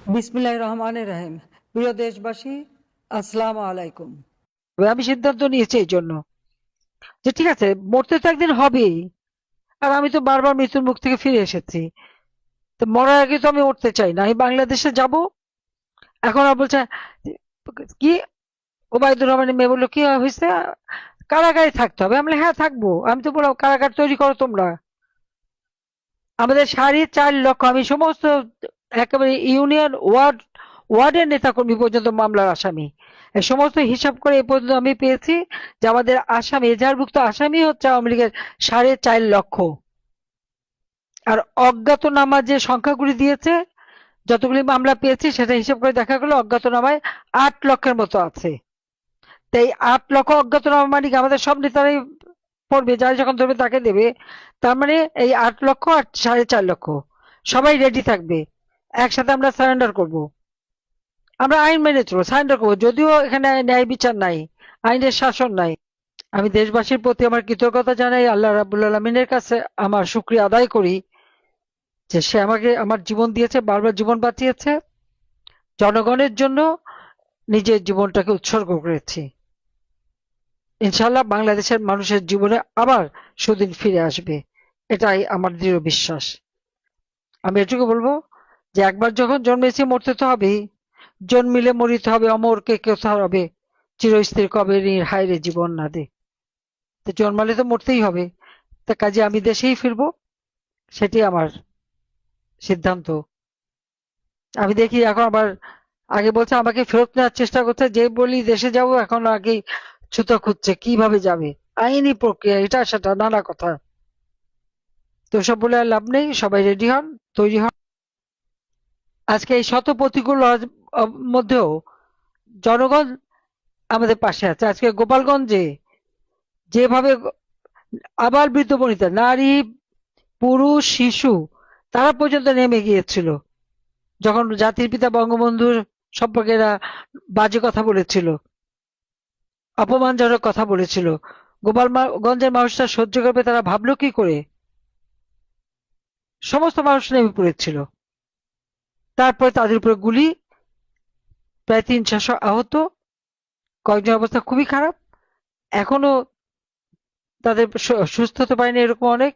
বিসমিল্লাহির রহমানির রহিম। প্রিয় দেশবাসী, আসসালামু আলাইকুম। আমি সিদ্ধান্ত নিয়েছি এই জন্য যে ঠিক আছে, মরতে তো একদিন হবেই। আর আমি তো বারবার মৃত্যুর মুখ থেকে ফিরে এসেছি। তো মরার আগে তো আমি উঠতে চাই না। আমি বাংলাদেশে যাব। এখন আর বলছে কি, ওবায়দুর রহমানের মেয়ে বললো কি হয়েছে, কারাগারে থাকতে হবে। আমি বললাম, হ্যাঁ থাকবো। আমি তো বললাম কারাগার তৈরি করো তোমরা। আমাদের 4.5 লক্ষ, আমি সমস্ত একেবারে ইউনিয়ন ওয়ার্ডের নেতাকর্মী পর্যন্ত মামলার আসামি। এই সমস্ত হিসাব করে এ পর্যন্ত আমি পেয়েছি যে আমাদের আসামি, এজাহারভুক্ত আসামি হচ্ছে আওয়ামী লীগের 4.5 লক্ষ। আর অজ্ঞাতনামা যে সংখ্যাগুলি দিয়েছে, যতগুলি মামলা পেয়েছি সেটা হিসাব করে দেখা গেল অজ্ঞাতনামায় 8 লক্ষের মতো আছে। তাই 8 লক্ষ অজ্ঞাতনামা মানে কি আমাদের সব নেতারাই পড়বে, যারা যখন ধরবে তাকে দেবে। তার মানে এই 8 লক্ষ আর 4.5 লক্ষ সবাই রেডি থাকবে। একসাথে আমরা সারেন্ডার করব। আমরা আইন মেনে চলবো, সারেন্ডার করবো, যদিও এখানে ন্যায় বিচার নাই, আইনের শাসন নাই। আমি দেশবাসীর প্রতি আমার কৃতজ্ঞতা জানাই, আল্লাহ রাব্বুল আলামিনের কাছে আমার শুকরিয়া আদায় করি যে সে আমাকে আমার জীবন দিয়েছে, বারবার জীবন বাঁচিয়েছে। জনগণের জন্য নিজের জীবনটাকে উৎসর্গ করেছি। ইনশাআল্লাহ বাংলাদেশের মানুষের জীবনে আবার সুদিন ফিরে আসবে, এটাই আমার দৃঢ় বিশ্বাস। আমি এটুকু বলবো যে একবার যখন জন্মেছি মরতে তো হবেই। জন্মিলে মরিতে হবে, অমর কে কোথা হবে, চিরস্থির কবে নীর হায়রে জীবন না দে। তো জন্মালে তো মরতেই হবে। তা কাজে আমি দেশেই ফিরবো, সেটি আমার সিদ্ধান্ত। আমি দেখি এখন আবার, আগে বলছে আমাকে ফেরত নেওয়ার চেষ্টা করছে, যে বলি দেশে যাব এখন আগেই ছুতো খুঁজছে কিভাবে যাবে। আইনি প্রক্রিয়া, এটা সেটা নানা কথা। তো সব বলে আর লাভ নেই, সবাই রেডি হন, তৈরি হন। আজকে এই শত প্রতিকূল মধ্যেও জনগণ আমাদের পাশে আছে। আজকে গোপালগঞ্জে যেভাবে আবাল বৃদ্ধ বনিতা, নারী পুরুষ শিশু, তারা পর্যন্ত নেমে গিয়েছিল যখন জাতির পিতা বঙ্গবন্ধুর সম্পর্কে এরা বাজে কথা বলেছিল, অপমানজনক কথা বলেছিল। গোপালগঞ্জের মানুষরা সহ্য করবে, তারা ভাবলো কি করে? সমস্ত মানুষ নেমে পড়েছিল। তারপরে তাদের উপরে গুলি, প্রায় 300-400 আহত, কয়েকজনের অবস্থা খুবই খারাপ। এখনো তাদের সুস্থ হতে পারেনি, এরকম অনেক।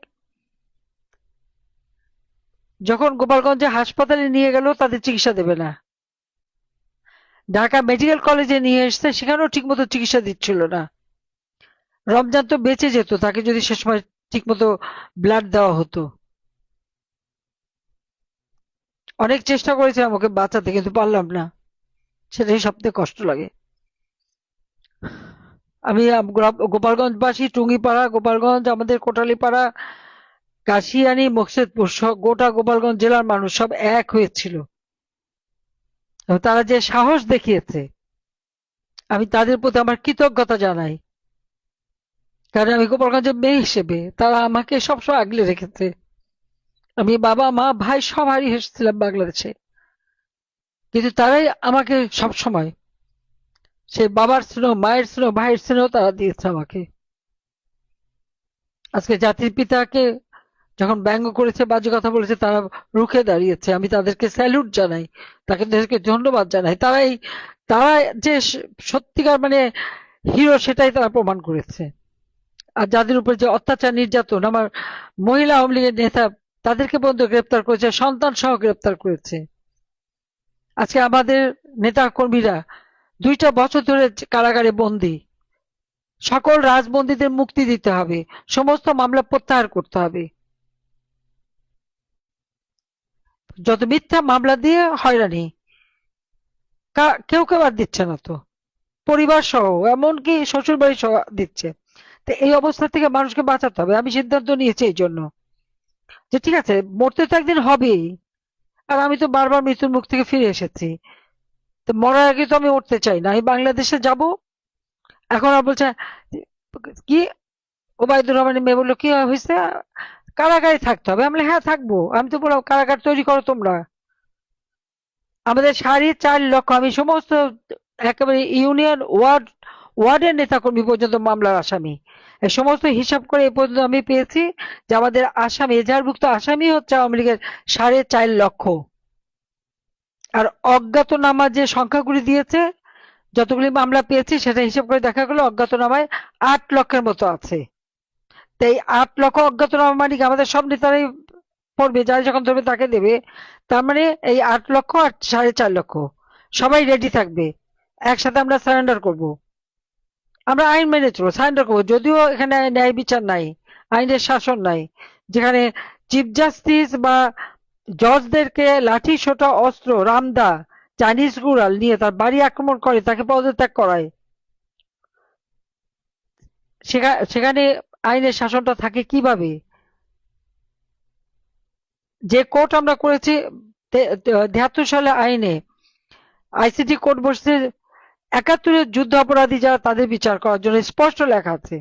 যখন গোপালগঞ্জে হাসপাতালে নিয়ে গেল তাদের চিকিৎসা দেবে না, ঢাকা মেডিকেল কলেজে নিয়ে এসছে, সেখানেও ঠিকমতো চিকিৎসা দিচ্ছিল না। রমজান তো বেঁচে যেত, তাকে যদি সে সময় ঠিকমতো ব্লাড দেওয়া হতো। অনেক চেষ্টা করেছিলাম ওকে বাঁচাতে, কিন্তু পারলাম না। সেটাই সবথেকে কষ্ট লাগে। আমি গোপালগঞ্জবাসী, টুঙ্গিপাড়া, গোপালগঞ্জ, আমাদের কোটালীপাড়া, কাশিয়ানী, মকসেদপুর গোটা গোপালগঞ্জ জেলার মানুষ সব এক হয়েছিল। এবং তারা যে সাহস দেখিয়েছে, আমি তাদের প্রতি আমার কৃতজ্ঞতা জানাই। কারণ আমি গোপালগঞ্জের মেয়ে হিসেবে তারা আমাকে সবসময় আগলে রেখেছে। আমি বাবা মা ভাই সব হারিয়ে এসেছিলাম বাংলাদেশে, কিন্তু তারাই আমাকে সবসময় সেই বাবার স্নেহ, মায়ের স্নেহ, ভাইয়ের স্নেহ তারা দিয়েছে আমাকে। আজকে জাতির পিতাকে যখন ব্যঙ্গ করেছে, বাজে কথা বলেছে, তারা রুখে দাঁড়িয়েছে। আমি তাদেরকে স্যালুট জানাই, তাদেরকে ধন্যবাদ জানাই। তারা যে সত্যিকার মানে হিরো, সেটাই তারা প্রমাণ করেছে। আর যাদের উপর যে অত্যাচার নির্যাতন, আমার মহিলা আওয়ামী লীগের নেতা, তাদেরকে পর্যন্ত গ্রেপ্তার করেছে, সন্তান সহ গ্রেপ্তার করেছে। আজকে আমাদের নেতা কর্মীরা 2টা বছর ধরে কারাগারে বন্দী। সকল রাজবন্দীদের মুক্তি দিতে হবে, সমস্ত মামলা প্রত্যাহার করতে হবে। যত মিথ্যা মামলা দিয়ে হয়রানি, কেউ কেউ আর দিচ্ছে না তো, পরিবার সহ, এমনকি শ্বশুর বাড়ি সহ দিচ্ছে। তো এই অবস্থা থেকে মানুষকে বাঁচাতে হবে। আমি সিদ্ধান্ত নিয়েছি এই জন্য যে ঠিক আছে, মরতে তো একদিন হবেই। আর আমি তো বারবার মৃত্যুর মুখ থেকে ফিরে এসেছি। তো মরার আগে তো আমি উঠতে চাই না। আমি বাংলাদেশে যাব। এখন আর বলছে কি, ওবায়দুর রহমানের মেয়ে বললো কি হয়েছে, কারাগারে থাকতে হবে। আমি বললাম, হ্যাঁ থাকবো। আমি তো বললাম কারাগার তৈরি করো তোমরা। আমাদের 4.5 লক্ষ, আমি সমস্ত একেবারে ইউনিয়ন ওয়ার্ডের নেতাকর্মী পর্যন্ত মামলার আসামি। এই সমস্ত হিসাব করে এ পর্যন্ত আমি পেয়েছি যে আমাদের আসামি, এজাহারভুক্ত আসামি হচ্ছে আওয়ামী লীগের 4.5 লক্ষ। আর অজ্ঞাতনামা যে সংখ্যাগুলি দিয়েছে, যতগুলি মামলা পেয়েছি সেটা হিসেব করে দেখা গেল অজ্ঞাতনামায় 8 লক্ষের মতো আছে। তো এই 8 লক্ষ অজ্ঞাতনামা মানে কি আমাদের সব নেতারাই পড়বে, যারা যখন ধরবে তাকে দেবে। তার মানে এই 8 লক্ষ আর 4.5 লক্ষ সবাই রেডি থাকবে, একসাথে আমরা সারেন্ডার করব। আমরা আইন মেনে চলবো, সারেন্ডার করবো, যদিও এখানে ন্যায় বিচার নাই, আইনের শাসন নাই, যেখানে চিফ জাস্টিস বা জজদেরকে লাঠি সোটা অস্ত্র রামদা চাইনিজ গুড়াল নিয়ে তার বাড়ি আক্রমণ করে, তাকে পদত্যাগ করায়। সেখানে আইনের শাসনটা থাকে কিভাবে? যে কোর্ট আমরা করেছি 73 সালে আইনে, আইসিটি কোর্ট বসছে 71-এর যুদ্ধ অপরাধী যারা, তাদের বিচার করার জন্য স্পষ্ট লেখা আছে।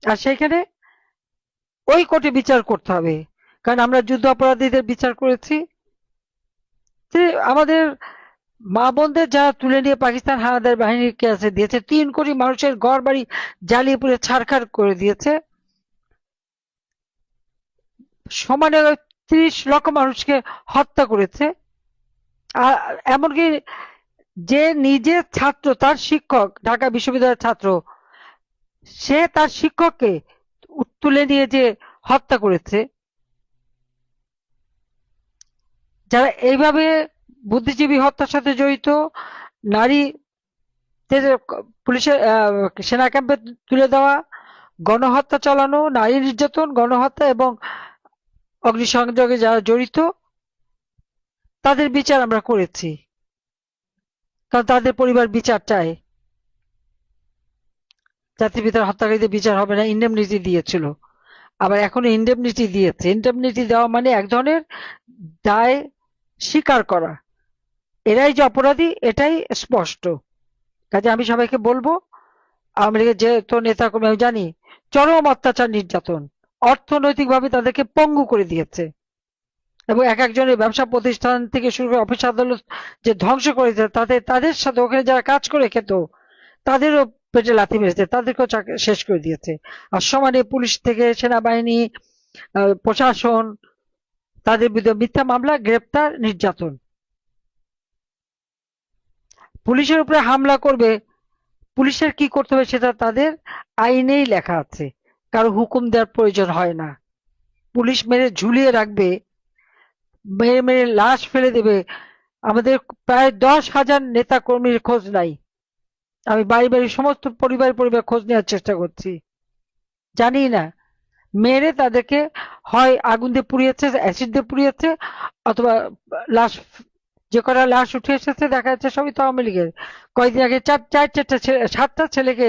আর সেখানে ওই কোর্টে বিচার করতে হবে, কারণ আমরা যুদ্ধ অপরাধীদের বিচার করেছি। যে আমাদের মা বোনদের যারা তুলে নিয়ে পাকিস্তান হানাদার বাহিনীর কাছে দিয়েছে, 3 কোটি মানুষের ঘর বাড়ি জ্বালিয়ে পুড়ে ছারখার করে দিয়েছে, সমানে 30 লক্ষ মানুষকে হত্যা করেছে। আর এমনকি যে নিজে ছাত্র, তার শিক্ষক, ঢাকা বিশ্ববিদ্যালয়ের ছাত্র, সে তার শিক্ষককে তুলে নিয়ে যে হত্যা করেছে। যারা এইভাবে বুদ্ধিজীবী হত্যার সাথে জড়িত, নারী পুলিশের সেনা ক্যাম্পে তুলে দেওয়া, গণহত্যা চালানো, নারী নির্যাতন, গণহত্যা এবং অগ্নিসংযোগে যারা জড়িত, তাদের বিচার আমরা করেছি, কারণ তাদের পরিবার বিচার চায়। জাতির পিতার হত্যাকারীদের বিচার হবে না, ইন্ডেমনিটি দিয়েছিল, আবার এখনো ইন্ডেমনিটি দিয়েছে। ইন্ডেমনিটি দেওয়া মানে এক ধরনের দায় স্বীকার করা, এরাই যে অপরাধী এটাই স্পষ্ট। কাজে আমি সবাইকে বলবো, আওয়ামী লীগের যেহেতু নেতা কর্মী আমি জানি, চরম অত্যাচার নির্যাতন, অর্থনৈতিকভাবে তাদেরকে পঙ্গু করে দিয়েছে, এবং এক একজনের ব্যবসা প্রতিষ্ঠান থেকে শুরু করে অফিস আদালত যে ধ্বংস করেছে, তাদের সাথে ওখানে যারা কাজ করে খেত তাদেরও পেটে লাথি মেরেছে, তাদেরকেও শেষ করে দিয়েছে। আর সমানে পুলিশ থেকে সেনাবাহিনী, প্রশাসন, তাদের বিরুদ্ধে মিথ্যা মামলা, গ্রেপ্তার, নির্যাতন। পুলিশের উপরে হামলা করবে, পুলিশের কি করতে হবে সেটা তাদের আইনেই লেখা আছে, কারো হুকুম দেওয়ার প্রয়োজন হয় না। পুলিশ মেরে ঝুলিয়ে রাখবে, মেরে মেরে লাশ ফেলে দেবে। আমাদের প্রায় 10,000 নেতা কর্মীর খোঁজ নাই, আমি বাড়ি বাড়ি সমস্ত পরিবার পরিবার খোঁজ নেওয়ার চেষ্টা করছি, জানি না। মেরে তাদেরকে হয় আগুন দিয়ে পুড়িয়েছে, অ্যাসিড দিয়ে পুড়িয়েছে, অথবা লাশ, যে কটা লাশ উঠে এসেছে দেখা যাচ্ছে সবই তো আওয়ামী লীগের। কয়েকদিন আগে 7টা ছেলেকে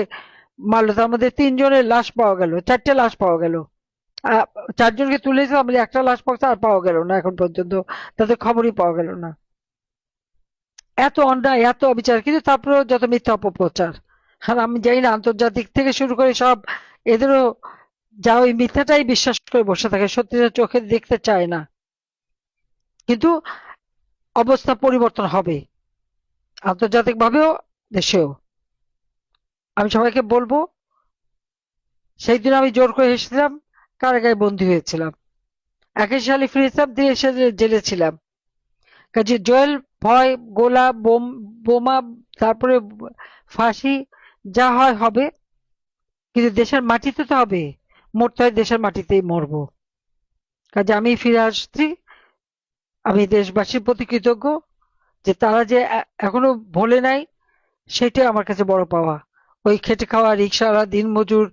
মারলো, তার মধ্যে 3 জনের লাশ পাওয়া গেল, 4টে লাশ পাওয়া গেল। 4 জনকে তুলেছে, আমাদের একটা লাশ পাওয়া আর পাওয়া গেল না এখন পর্যন্ত, তাদের খবরই পাওয়া গেল না। এত অন্যায়, এত অবিচার, কিন্তু তারপরেও যত মিথ্যা অপপ্রচার। আর আমি জানি না, আন্তর্জাতিক থেকে শুরু করে সব, এদেরও যা ওই মিথ্যাটাই বিশ্বাস করে বসে থাকে, সত্যিটা চোখে দেখতে চায় না। কিন্তু অবস্থা পরিবর্তন হবে, আন্তর্জাতিক ভাবেও, দেশেও। আমি সবাইকে বলবো, সেই দিন আমি জোর করে এসেছিলাম, কারাগারে বন্দী হয়েছিলাম, 21 সালে ফিরেছিলাম, দিয়ে এসে জেলে ছিলাম। কাজে জেল, ভয়, গোলা, বোমা, তারপরে ফাঁসি, যা হয় হবে, কিন্তু দেশের মাটিতে তো হবে, মরতে হয় দেশের মাটিতেই মরবো। কাজে আমি ফিরে আসছি, আমি দেশবাসীর প্রতি কৃতজ্ঞ যে তারা যে এখনো ভোলে নাই, সেটাই আমার কাছে বড় পাওয়া। ওই খেটে খাওয়া রিক্সাওয়ালা, দিনমজুর,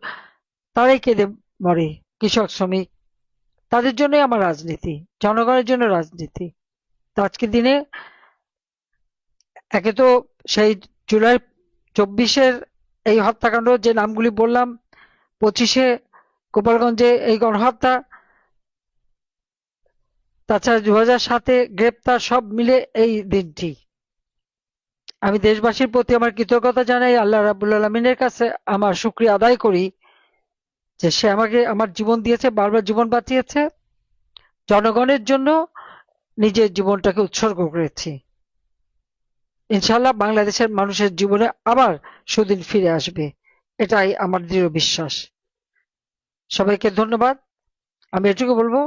তারাই কেঁদে মরে, কৃষক শ্রমিক, তাদের জন্যই আমার রাজনীতি, জনগণের জন্য রাজনীতি। তো আজকের দিনে একে তো সেই জুলাই 24-এর এই হত্যাকাণ্ড, যে নামগুলি বললাম, 25-এ গোপালগঞ্জে এই গণহত্যা, তাছাড়া 2007-এ গ্রেপ্তার, সব মিলে এই দিনটি। আমি দেশবাসীর প্রতি আমার কৃতজ্ঞতা জানাই, আল্লাহ রাব্বুল আলামিনের কাছে আমার শুকরিয়া আদায় করি যে সে আমাকে আমার জীবন দিয়েছে, বারবার জীবন বাঁচিয়েছে, জনগণের জন্য নিজের জীবনটাকে উৎসর্গ করেছি। ইনশাল্লাহ বাংলাদেশের মানুষের জীবনে আবার সুদিন ফিরে আসবে, এটাই আমার দৃঢ় বিশ্বাস। সবাইকে ধন্যবাদ। আমি এটুকু বলবো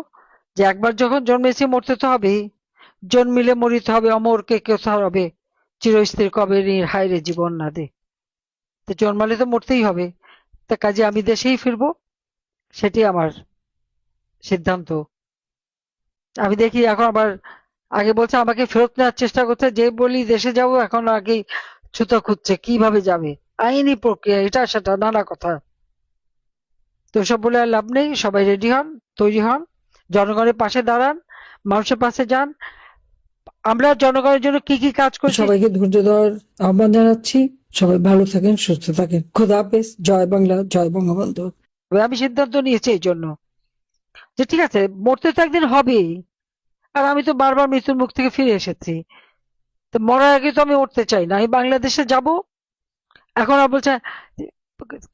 যে একবার যখন জন্মেছি মরতে তো হবেই, জন্মিলে মরিতে হবে, অমরকে কেউ হবে, চিরস্থির কবে হায়রে জীবন না দে। তো জন্মালে তো মরতেই হবে, তা কাজে আমি দেশেই ফিরবো, সেটি আমার সিদ্ধান্ত। আমি দেখি এখন আবার, আগে বলছে আমাকে ফেরত নেওয়ার চেষ্টা করছে, যে বলি দেশে যাব এখন আগেই ছুতো খুঁজছে কিভাবে যাবে, আইনি প্রক্রিয়া এটা সেটা নানা কথা। তো সব বলে আর লাভ নেই, সবাই রেডি হন, তৈরি হন, জনগণের পাশে দাঁড়ান, মানুষের পাশে যান। আমরা জনগণের জন্য কি কি কাজ করছি, সবাইকে ধৈর্য ধরার আহ্বান জানাচ্ছি। সবাই ভালো থাকেন, সুস্থ থাকেন। খোদা হাফেজ। জয় বাংলা, জয় বঙ্গবন্ধু। আমি সিদ্ধান্ত নিয়েছি এই জন্য যে ঠিক আছে, মরতে তো একদিন হবেই, আর আমি তো বারবার মৃত্যুর মুখ থেকে ফিরে এসেছি। তো মরার আগে তো আমি উঠতে চাই না, আমি বাংলাদেশে যাব। এখন আর বলছে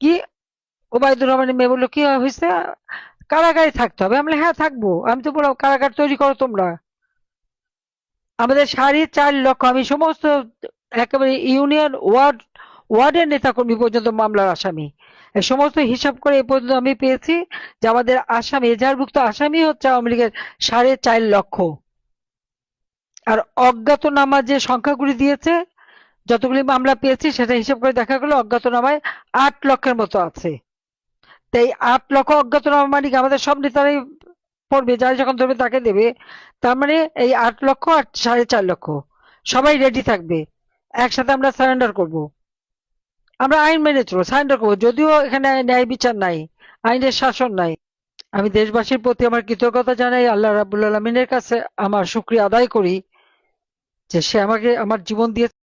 কি, ওবায়দুর রহমানের মেয়ে বললো কি হয়েছে, কারাগারে থাকতে হবে। আমি বললাম, হ্যাঁ থাকবো। আমি তো বললাম কারাগার তৈরি করো তোমরা, আমাদের 4.5 লক্ষ, আমি সমস্ত একেবারে ইউনিয়ন ওয়ার্ডের নেতাকর্মী পর্যন্ত মামলার আসামি। এই সমস্ত হিসাব করে এ পর্যন্ত আমি পেয়েছি যে আমাদের আসামি, এজাহারভুক্ত আসামি হচ্ছে আওয়ামী লীগের 4.5 লক্ষ। আর অজ্ঞাতনামা যে সংখ্যাগুলি দিয়েছে, যতগুলি মামলা পেয়েছি সেটা হিসাব করে দেখা গেল অজ্ঞাতনামায় 8 লক্ষের মতো আছে। তাই 8 লক্ষ অজ্ঞাতনামা মানে কি আমাদের সব নেতারাই পড়বে, যারা যখন ধরবে তাকে দেবে। তার মানে এই 8 লক্ষ আর 4.5 লক্ষ সবাই রেডি থাকবে, একসাথে আমরা সারেন্ডার করব। আমরা আইন মেনে চলবো, সারেন্ডার করবো, যদিও এখানে ন্যায় বিচার নাই, আইনের শাসন নাই। আমি দেশবাসীর প্রতি আমার কৃতজ্ঞতা জানাই, আল্লাহ রাব্বুল আলামিনের কাছে আমার শুকরিয়া আদায় করি যে সে আমাকে আমার জীবন দিয়ে